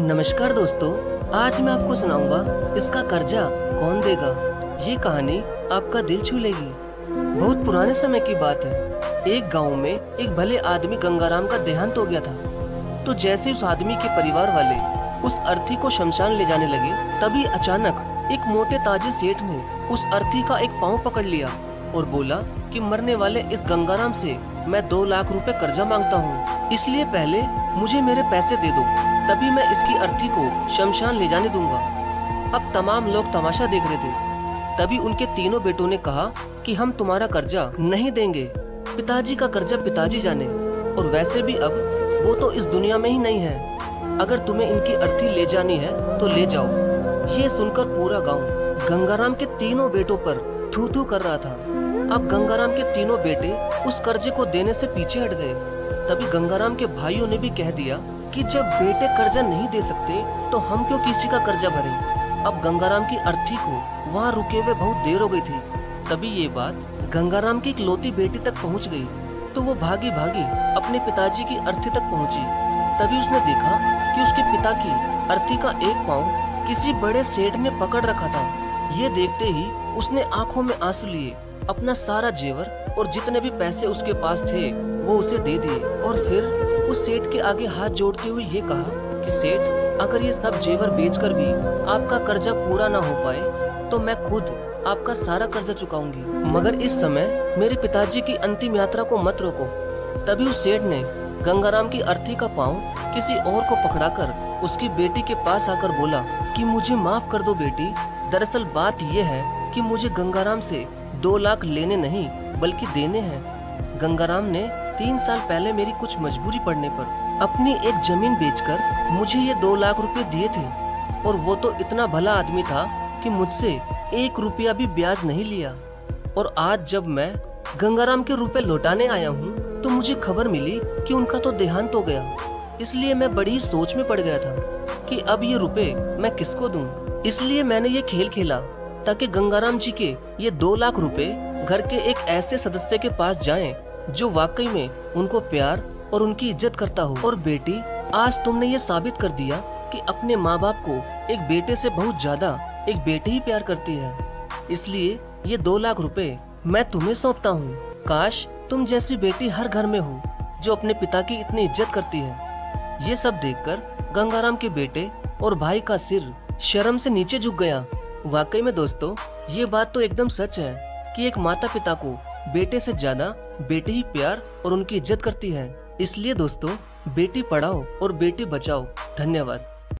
नमस्कार दोस्तों, आज मैं आपको सुनाऊंगा इसका कर्जा कौन देगा। ये कहानी आपका दिल छू लेगी। बहुत पुराने समय की बात है। एक गांव में एक भले आदमी गंगाराम का देहांत हो गया था। तो जैसे उस आदमी के परिवार वाले उस अर्थी को शमशान ले जाने लगे, तभी अचानक एक मोटे ताजे सेठ ने उस अर्थी का एक पाँव पकड़ लिया और बोला कि मरने वाले इस गंगाराम से मैं 2 लाख रुपए कर्जा मांगता हूँ, इसलिए पहले मुझे मेरे पैसे दे दो, तभी मैं इसकी अर्थी को शमशान ले जाने दूंगा। अब तमाम लोग तमाशा देख रहे थे। तभी उनके तीनों बेटों ने कहा कि हम तुम्हारा कर्जा नहीं देंगे, पिताजी का कर्जा पिताजी जाने, और वैसे भी अब वो तो इस दुनिया में ही नहीं है। अगर तुम्हें इनकी अर्थी ले जानी है तो ले जाओ। ये सुनकर पूरा गांव गंगाराम के तीनों बेटों पर थू थू कर रहा था। अब गंगाराम के तीनों बेटे उस कर्जे को देने से पीछे हट गए। तभी गंगाराम के भाइयों ने भी कह दिया कि जब बेटे कर्जा नहीं दे सकते तो हम क्यों किसी का कर्जा भरें। अब गंगाराम की अर्थी को वहाँ रुके हुए बहुत देर हो गई थी। तभी ये बात गंगाराम की इकलौती बेटी तक पहुँच गई, तो वो भागी भागी अपने पिताजी की अर्थी तक पहुँची। तभी उसने देखा कि उसके पिता की अर्थी का एक पाँव किसी बड़े सेठ ने पकड़ रखा था। ये देखते ही उसने आंखों में आंसू लिए, अपना सारा जेवर और जितने भी पैसे उसके पास थे वो उसे दे दिए, और फिर उस सेठ के आगे हाथ जोड़ते हुए ये कहा कि सेठ, अगर ये सब जेवर बेचकर भी आपका कर्जा पूरा ना हो पाए तो मैं खुद आपका सारा कर्जा चुकाऊंगी, मगर इस समय मेरे पिताजी की अंतिम यात्रा को मत रोको। तभी उस सेठ ने गंगाराम की अर्थी का पाँव किसी और को पकड़ाकर उसकी बेटी के पास आकर बोला कि मुझे माफ कर दो बेटी, दरअसल बात यह है कि मुझे गंगाराम से 2 लाख लेने नहीं बल्कि देने हैं। गंगाराम ने 3 साल पहले मेरी कुछ मजबूरी पड़ने पर अपनी एक जमीन बेचकर मुझे ये 2 लाख रुपए दिए थे, और वो तो इतना भला आदमी था कि मुझसे 1 रुपया भी ब्याज नहीं लिया। और आज जब मैं गंगाराम के रुपए लौटाने आया हूँ तो मुझे खबर मिली कि उनका तो देहांत हो गया। इसलिए मैं बड़ी सोच में पड़ गया था कि अब ये रुपए मैं किसको दूं। इसलिए मैंने ये खेल खेला ताकि गंगाराम जी के ये 2 लाख रुपए घर के एक ऐसे सदस्य के पास जाएं जो वाकई में उनको प्यार और उनकी इज्जत करता हो। और बेटी, आज तुमने ये साबित कर दिया कि अपने माँ बाप को एक बेटे से बहुत ज्यादा एक बेटी ही प्यार करती है। इसलिए ये 2 लाख रुपए मैं तुम्हें सौंपता हूँ। काश तुम जैसी बेटी हर घर में हो जो अपने पिता की इतनी इज्जत करती है। ये सब देखकर गंगाराम के बेटे और भाई का सिर शर्म से नीचे झुक गया। वाकई में दोस्तों, ये बात तो एकदम सच है कि एक माता पिता को बेटे से ज्यादा बेटी ही प्यार और उनकी इज्जत करती है। इसलिए दोस्तों, बेटी पढ़ाओ और बेटी बचाओ। धन्यवाद।